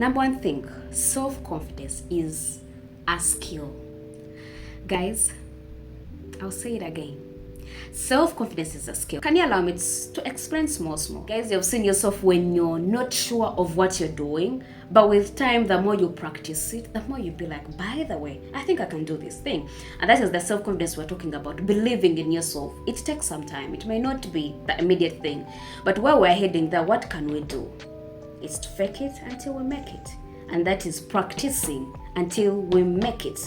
Number one thing, self-confidence is a skill. Guys, I'll say it again. Self-confidence is a skill. Can you allow me to explain small? Guys, you've seen yourself when you're not sure of what you're doing, but with time, the more you practice it, the more you'll be like, by the way, I think I can do this thing. And that is the self-confidence we're talking about, believing in yourself. It takes some time. It may not be the immediate thing, but where we're heading there, what can we do? It's to fake it until we make it. And that is practicing until we make it.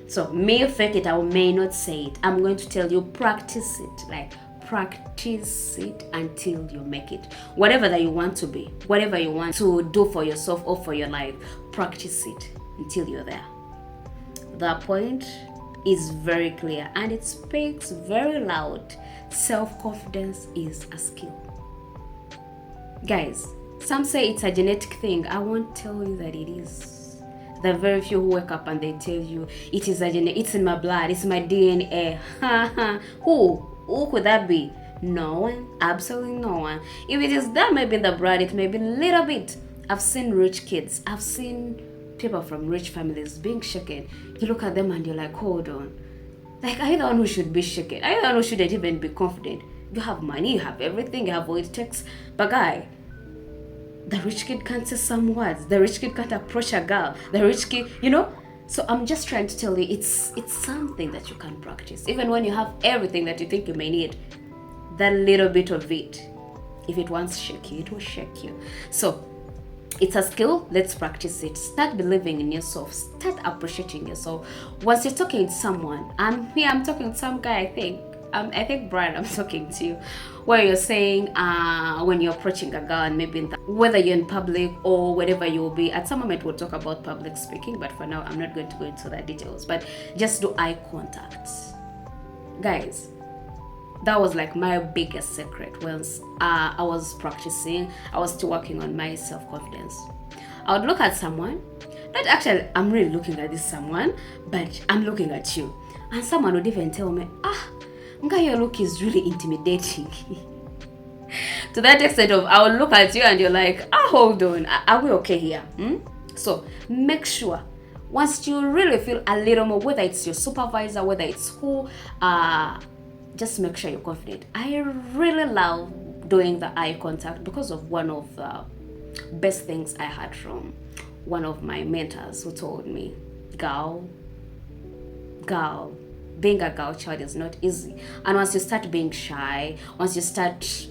So may fake it, I may not say it. I'm going to tell you, practice it. Like, practice it until you make it. Whatever that you want to be, whatever you want to do for yourself or for your life, practice it until you're there. The point is very clear and it speaks very loud. Self-confidence is a skill. Guys, some say it's a genetic thing. I won't tell you that it is. There are very few who wake up and they tell you it is a genetic, it's in my blood, it's my DNA. Who could that be? No one, absolutely no one. If it is that maybe in the blood, it may be a little bit. I've seen rich kids, I've seen people from rich families being shaken. You look at them and you're like, hold on. Like, are you the one who should be shaken? Are you the one who shouldn't even be confident? You have money, you have everything, you have what it takes. But guy, the rich kid can't say some words. The rich kid can't approach a girl. The rich kid, So I'm just trying to tell you, it's something that you can practice. Even when you have everything that you think you may need, that little bit of it, if it wants to shake you, it will shake you. So it's a skill. Let's practice it. Start believing in yourself. Start appreciating yourself. Once you're talking to someone, I'm talking to some guy, I think Brian, I'm talking to you, where you're saying when you're approaching a girl, and maybe whether you're in public or wherever you will be, at some moment we'll talk about public speaking, but for now I'm not going to go into the details, but just do eye contact. Guys, that was like my biggest secret. Once I was practicing, I was still working on my self-confidence. I would look at someone, not actually I'm really looking at this someone, but I'm looking at you, and someone would even tell me, your look is really intimidating. To that extent of, I will look at you and you're like, hold on, are we okay here? So make sure, once you really feel a little more, whether it's your supervisor, whether it's who, just make sure you're confident. I really love doing the eye contact because of one of the best things I had from one of my mentors who told me, girl, being a girl child is not easy. And once you start being shy, once you start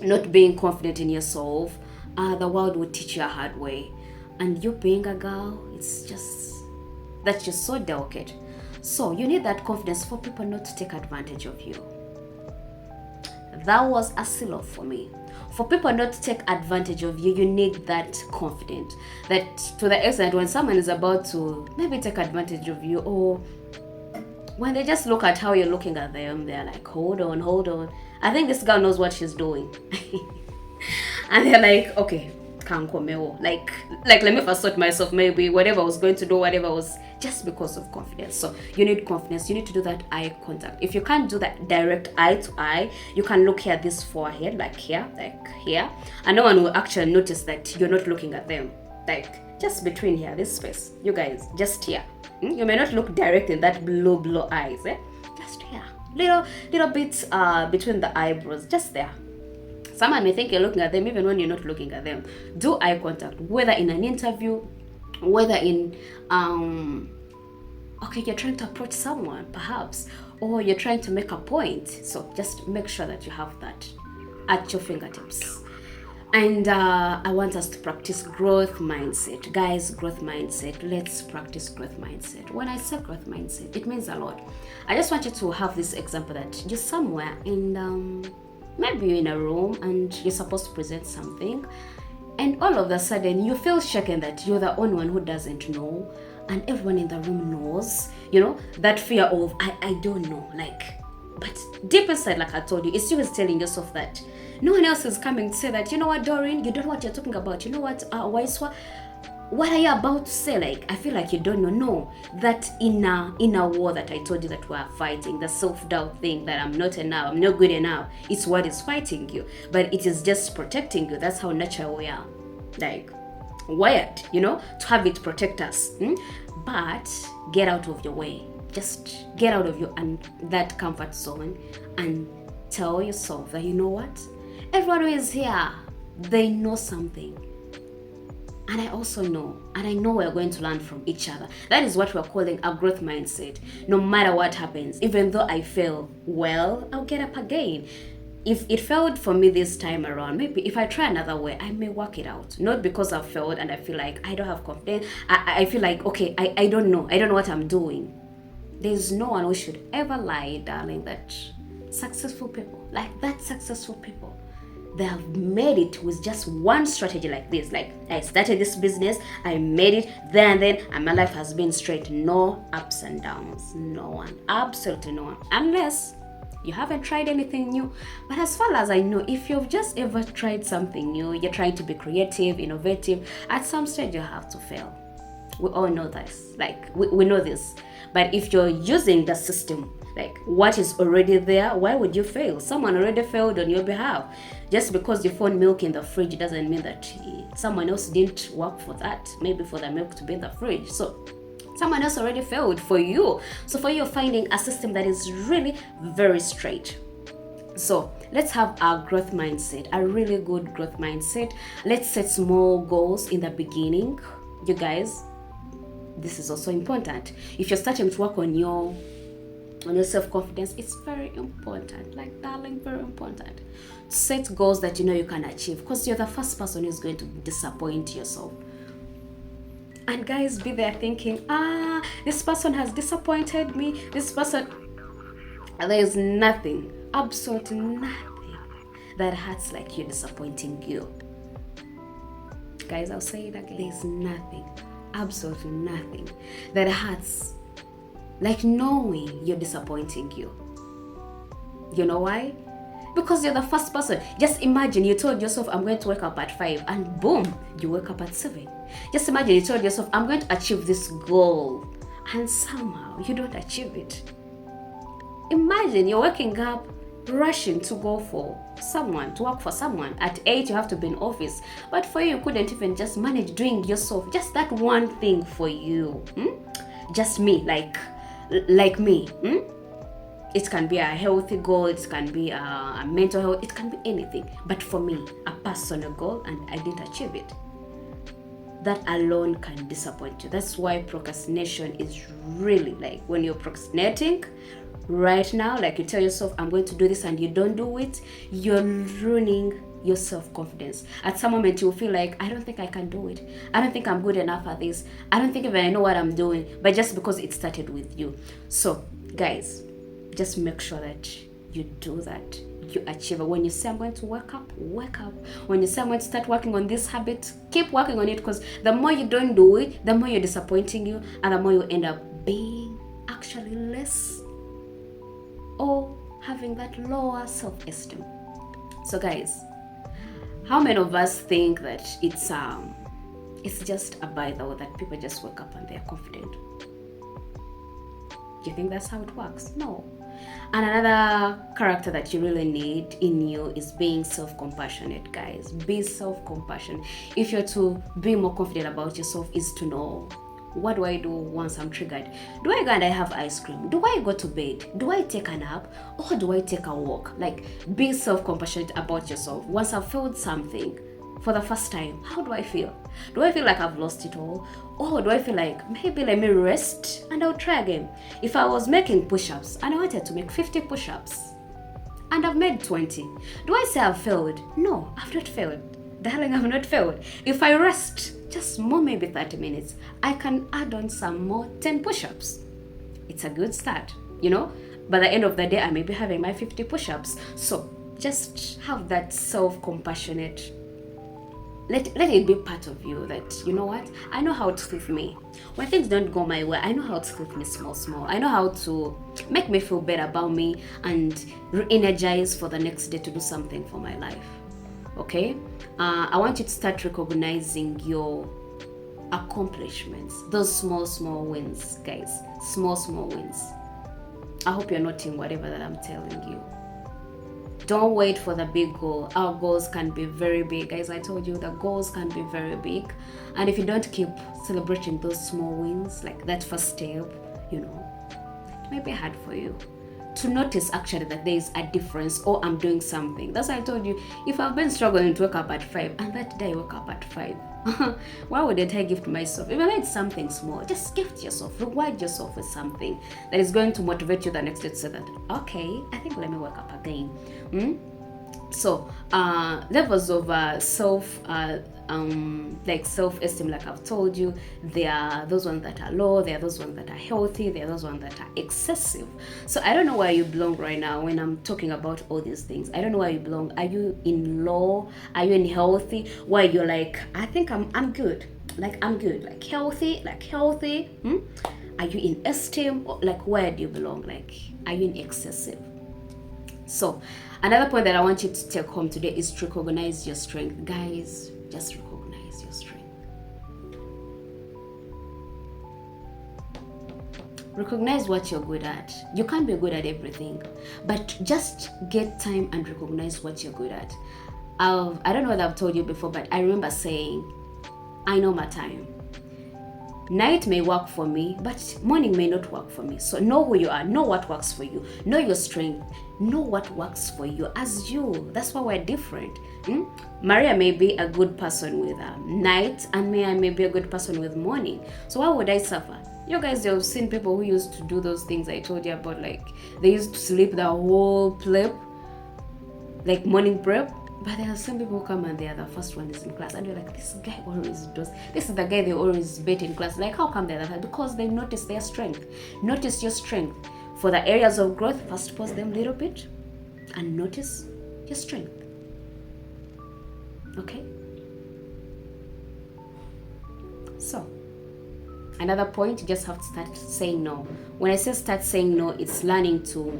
not being confident in yourself, the world will teach you a hard way. And you being a girl, it's just, that's just so delicate. So you need that confidence for people not to take advantage of you. That was a seal for me. For people not to take advantage of you, you need that confidence. That to the extent when someone is about to maybe take advantage of you, or when they just look at how you're looking at them, they're like, hold on. I think this girl knows what she's doing. And they're like, okay, like let me first sort myself, maybe whatever I was going to do, whatever was, just because of confidence. So you need confidence. You need to do that eye contact. If you can't do that direct eye to eye, you can look here, this forehead, like here, and no one will actually notice that you're not looking at them. Like just between here, this space, you guys, just here. You may not look direct in that blue eyes, just here, little bits between the eyebrows, just there. Someone may think you're looking at them even when you're not looking at them. Do eye contact, whether in an interview, whether in you're trying to approach someone perhaps, or you're trying to make a point. So just make sure that you have that at your fingertips. And I want us to practice growth mindset. Guys, growth mindset. Let's practice growth mindset. When I say growth mindset, it means a lot. I just want you to have this example that you're somewhere in, maybe you're in a room and you're supposed to present something. And all of a sudden, you feel shaken that you're the only one who doesn't know. And everyone in the room knows, that fear of, I don't know, but deep inside, like I told you, it's you telling yourself that no one else is coming to say that, you know what, Doreen, you don't know what you're talking about. You know what, Waiswa, what are you about to say? Like, I feel like you don't know. No, that inner war that I told you that we're fighting, the self-doubt thing that I'm not enough, I'm not good enough, it's what is fighting you. But it is just protecting you. That's how natural we are. Like, wired, to have it protect us. But get out of your way. Just get out of your that comfort zone and tell yourself that, you know what? Everyone who is here, they know something. And I also know, and I know we're going to learn from each other. That is what we're calling a growth mindset. No matter what happens, even though I fail, well, I'll get up again. If it failed for me this time around, maybe if I try another way, I may work it out. Not because I've failed and I feel like I don't have confidence. I feel like, okay, I don't know. I don't know what I'm doing. There's no one who should ever lie, darling, that successful people, they have made it with just one strategy like this. Like, I started this business, I made it, then, and my life has been straight. No ups and downs. No one. Absolutely no one. Unless you haven't tried anything new. But as far as I know, if you've just ever tried something new, you're trying to be creative, innovative, at some stage you have to fail. We all know this. Like, we know this. But if you're using the system, like what is already there, why would you fail? Someone already failed on your behalf. Just because you found milk in the fridge doesn't mean that someone else didn't work for that. Maybe for the milk to be in the fridge. So someone else already failed for you. So for you, finding a system that is really very straight. So let's have a growth mindset, a really good growth mindset. Let's set small goals in the beginning. You guys, this is also important. If you're starting to work on your self-confidence, it's very important, like, darling, very important. Set goals that you know you can achieve, because you're the first person who's going to disappoint yourself. And guys, be there thinking, this person has disappointed me, this person. There is nothing, absolutely nothing that hurts like you disappointing you. Guys, I'll say it again. There's nothing, absolutely nothing that hurts like knowing you're disappointing you. You know why? Because you're the first person. Just imagine you told yourself, I'm going to wake up at 5, and boom, you wake up at 7. Just imagine you told yourself, I'm going to achieve this goal, and somehow you don't achieve it. Imagine you're waking up, rushing to go for someone, to work for someone. At 8, you have to be in office. But for you couldn't even just manage doing yourself, just that one thing for you. Just me, like me. It can be a healthy goal, it can be a mental health, it can be anything. But for me, a personal goal, and I didn't achieve it. That alone can disappoint you. That's why procrastination is really, like, when you're procrastinating right now, like you tell yourself, I'm going to do this, and you don't do it, you're ruining your self-confidence. At some moment you'll feel like, I don't think I can do it. I don't think I'm good enough at this. I don't think even I know what I'm doing. But just because it started with you. So guys, just make sure that you do that. You achieve it. When you say I'm going to wake up, wake up. When you say I'm going to start working on this habit, keep working on it, because the more you don't do it, the more you're disappointing you, and the more you end up being actually less or having that lower self-esteem. So guys, how many of us think that it's just a by the way, that people just wake up and they're confident? Do you think that's how it works? No. And another character that you really need in you is being self-compassionate, guys. Be self-compassionate. If you're to be more confident about yourself, is to know, what do I do once I'm triggered? Do I go and I have ice cream? Do I go to bed? Do I take a nap? Or do I take a walk? Like, be self-compassionate about yourself. Once I've felt something for the first time, how do I feel? Do I feel like I've lost it all? Or do I feel like, maybe let me rest and I'll try again? If I was making push-ups and I wanted to make 50 push-ups and I've made 20, do I say I've failed? No, I've not failed. Darling, I've not failed. If I rest just more, maybe 30 minutes, I can add on some more 10 push-ups. It's a good start, By the end of the day, I may be having my 50 push-ups. So just have that self-compassionate. Let it be part of you that, you know what? I know how to treat me. When things don't go my way, I know how to treat me small. I know how to make me feel better about me and re-energize for the next day to do something for my life. Okay? I want you to start recognizing your accomplishments. Those small wins, guys. Small wins. I hope you're noting whatever that I'm telling you. Don't wait for the big goal. Our goals can be very big. As I told you, the goals can be very big. And if you don't keep celebrating those small wins, like that first step, it may be hard for you to notice actually that there is a difference, or I'm doing something. That's why I told you, if I've been struggling to wake up at 5 and that day I woke up at 5, why wouldn't I gift myself? Even though it's something small, just gift yourself, reward yourself with something that is going to motivate you the next day to say that, okay, I think let me wake up again. So levels of self-esteem, like I've told you, there are those ones that are low, there are those ones that are healthy, there are those ones that are excessive. So I don't know where you belong right now when I'm talking about all these things. I don't know where you belong. Are you in low? Are you in healthy? Where you're like, I think I'm good. I'm good. Like healthy. Are you in esteem? Or like, where do you belong? Like, are you in excessive? So another point that I want you to take home today is to recognize your strength. Guys, just recognize your strength. Recognize what you're good at. You can't be good at everything, but just get time and recognize what you're good at. I don't know whether I've told you before, but I remember saying, I know my time. Night may work for me, but morning may not work for me. So know who you are, know what works for you, know your strength, know what works for you as you. That's why we're different. Maria may be a good person with night, and me, I may be a good person with morning. So why would I suffer? You guys, you've seen people who used to do those things I told you about, like they used to sleep the whole prep, like morning prep. But there are some people who come and they are the first one is in class, and you're like, this guy always does. This is the guy they always bet in class. Like, how come they're that? Because they notice their strength. Notice your strength. For the areas of growth, first pause them a little bit and notice your strength. Okay? So, another point, you just have to start saying no. When I say start saying no, it's learning to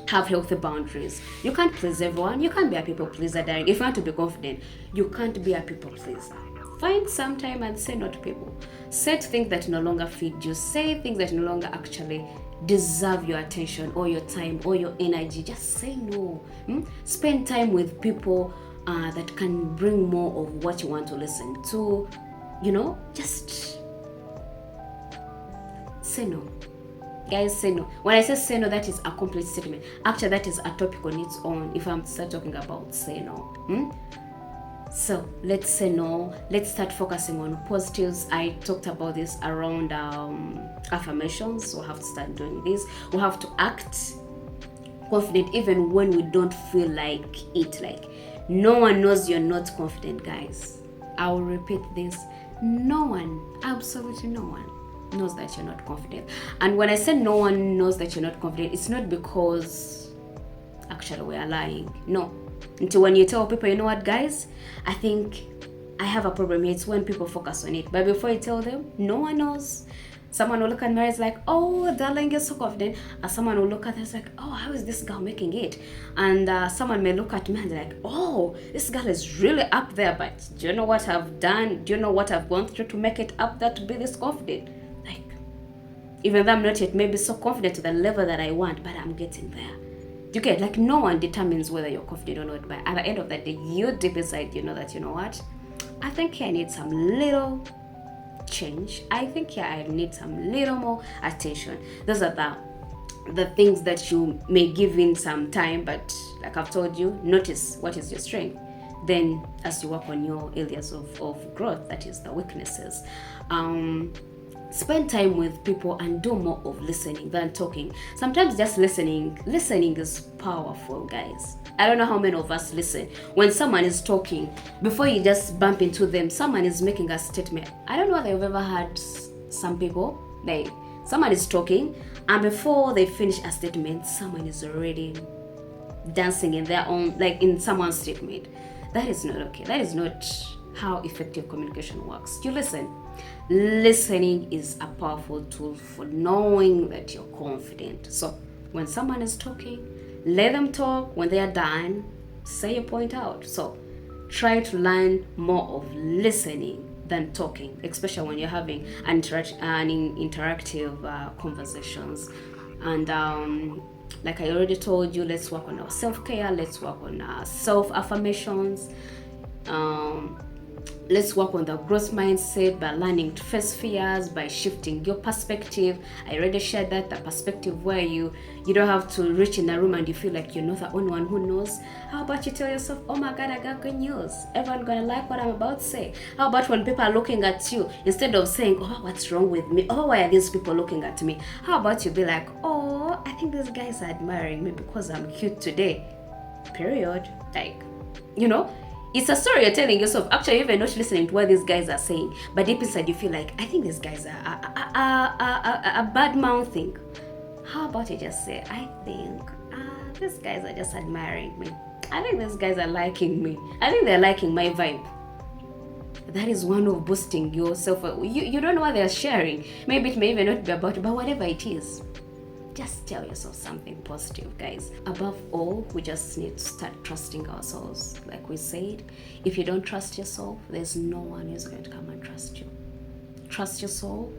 have healthy boundaries. You can't please everyone. You can't be a people pleaser, Darren. If you want to be confident, you can't be a people pleaser. Find some time and say no to people. Say things that no longer feed you. Say things that no longer actually deserve your attention or your time or your energy. Just say no. Spend time with people that can bring more of what you want to listen to. Just say no. Guys, say no. When I say say no, that is a complete statement. Actually, that is a topic on its own if I'm start talking about say no. So let's say no. Let's start focusing on positives. I talked about this around affirmations. So we have to start doing this. We have to act confident even when we don't feel like it. Like, no one knows you're not confident, guys. I will repeat this. No one, absolutely no one, knows that you're not confident. And when I say no one knows that you're not confident, it's not because actually we are lying. No. Until when you tell people, you know what, guys, I think I have a problem here, it's when people focus on it. But before you tell them, no one knows. Someone will look at me and is like, oh, darling, you're so confident. And someone will look at us like, oh, how is this girl making it? And someone may look at me and like, oh, this girl is really up there. But do you know what I've done? Do you know what I've gone through to make it up there to be this confident? Like, even though I'm not yet maybe so confident to the level that I want, but I'm getting there. You get, like, no one determines whether you're confident or not. But at the end of the day, you deep inside, you know that, you know what? I think I need some little change. I think I need some little more attention. Those are the things that you may give in some time, but like I've told you, notice what is your strength. Then as you work on your areas of growth, that is the weaknesses, spend time with people and do more of listening than talking. Sometimes just listening is powerful, guys. I don't know how many of us listen. When someone is talking, before you just bump into them, someone is making a statement. I don't know whether you've ever heard some people, like someone is talking, and before they finish a statement, someone is already dancing in their own, like in someone's statement. That is not okay. That is not how effective communication works. You listen. Listening is a powerful tool for knowing that you're confident. So when someone is talking, let them talk. When they are done, say your point out. So try to learn more of listening than talking, especially when you're having interactive conversations. And Like I already told you, let's work on our self-care, let's work on our self-affirmations. Let's work on the growth mindset by learning to face fears, by shifting your perspective. I already shared that, the perspective where you don't have to reach in a room and you feel like you're not the only one who knows. How about you tell yourself, oh my God, I got good news. Everyone gonna like what I'm about to say. How about when people are looking at you, instead of saying, oh, what's wrong with me? Oh, why are these people looking at me? How about you be like, oh, I think these guys are admiring me because I'm cute today. Period. Like, it's a story you're telling yourself. Actually, you're even not listening to what these guys are saying, but deep inside you feel like, I think these guys are a bad mouthing. How about you just say, I think these guys are just admiring me. I think these guys are liking me. I think they're liking my vibe. That is one of boosting yourself. You don't know what they're sharing. Maybe it may even not be about it, but whatever it is, just tell yourself something positive, guys. Above all, we just need to start trusting ourselves. Like we said, if you don't trust yourself, there's no one who's going to come and trust you. Trust yourself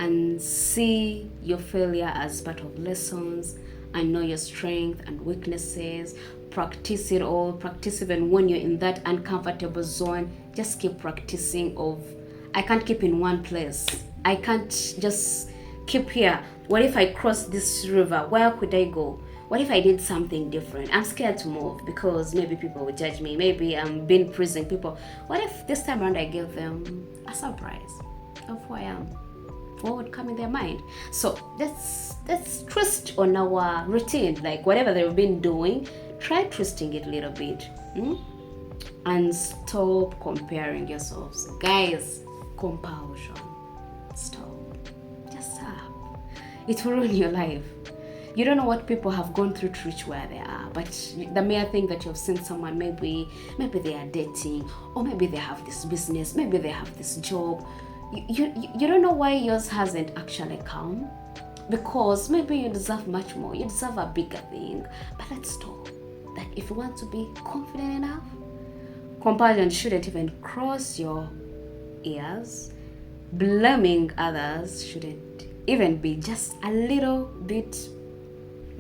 and see your failure as part of lessons, and know your strength and weaknesses. Practice it all. Practice even when you're in that uncomfortable zone. Just keep practicing I can't keep in one place. I can't just keep here. What if I cross this river? Where could I go? What if I did something different? I'm scared to move because maybe people will judge me. Maybe I'm being praising people. What if this time around I give them a surprise of who I am? What would come in their mind? So let's twist on our routine. Like whatever they've been doing, try twisting it a little bit. And stop comparing yourselves. Guys, compulsion. Stop. It will ruin your life. You don't know what people have gone through to reach where they are, but the mere thing that you've seen someone, maybe they are dating, or maybe they have this business, maybe they have this job. You don't know why yours hasn't actually come, because maybe you deserve much more. You deserve a bigger thing. But let's stop. That if you want to be confident enough, comparison shouldn't even cross your ears. Blaming others shouldn't even be just a little bit,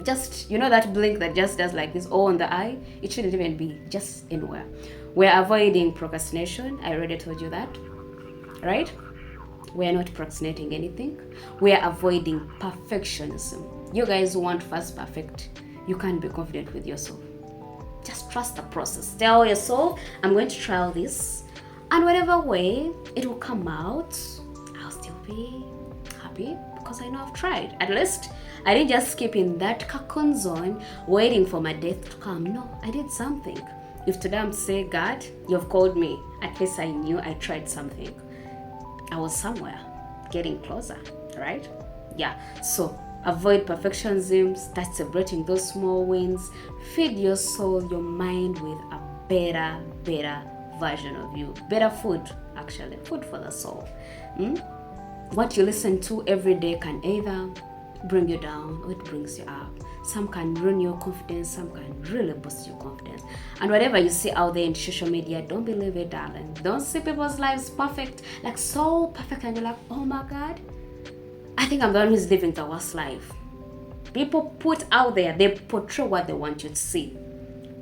just that blink that just does like this on the eye. It shouldn't even be just anywhere. We're avoiding procrastination. I already told you that, right? We're not procrastinating anything. We're avoiding perfectionism. You guys want fast perfect. You can't be confident with yourself. Just trust the process. Tell yourself, I'm going to try this, and whatever way it will come out, I'll still be happy because I know I've tried. At least I didn't just keep in that cocoon zone waiting for my death to come. No, I did something. If today I'm saying, God, you've called me, at least I knew I tried something. I was somewhere getting closer, right? Yeah. So avoid perfectionism. Start celebrating those small wins. Feed your soul, your mind with a better version of you. Better food, actually. Food for the soul. What you listen to every day can either bring you down or it brings you up. Some can ruin your confidence, some can really boost your confidence. And whatever you see out there in social media, don't believe it, darling. Don't see people's lives perfect, like so perfect, and you're like, oh my God, I think I'm the one who's living the worst life. People put out there, they portray what they want you to see.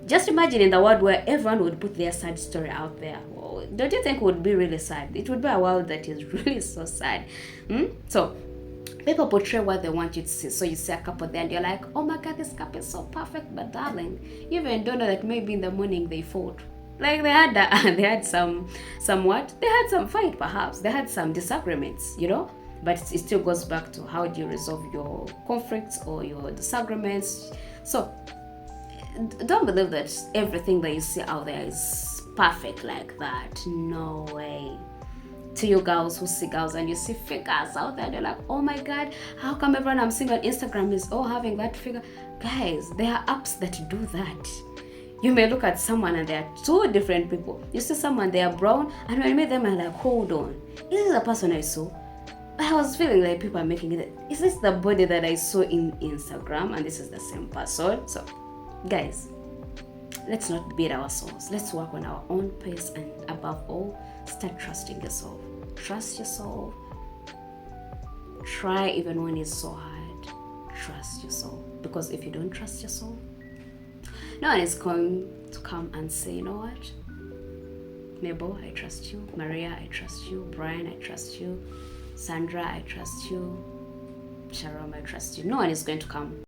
Just imagine in the world where everyone would put their sad story out there. Well, don't you think it would be really sad? It would be a world that is really so sad. So people portray what they want you to see. So you see a couple there and you're like, oh my God, this couple is so perfect. But darling, you even don't know that maybe in the morning they fought. Like they had some fight perhaps. They had some disagreements, But it still goes back to how do you resolve your conflicts or your disagreements. So don't believe that everything that you see out there is perfect like that. No way. To you girls who see girls and you see figures out there, they're like, oh my God, how come everyone I'm seeing on Instagram is all having that figure? Guys, there are apps that do that. You may look at someone and they are two different people. You see someone, they are brown, and when you meet them, I'm like, hold on, is this the person I saw? I was feeling like people are making it. Is this the body that I saw in Instagram? And this is the same person. So, guys, let's not beat ourselves. Let's work on our own pace, and above all, start trusting yourself. Trust yourself. Try even when it's so hard. trust your soul. Because if you don't trust your soul, no one is going to come and say, you know what, Mabel, I trust you. Maria, I trust you. Brian, I trust you. Sandra, I trust you. Sharon, I trust you. No one is going to come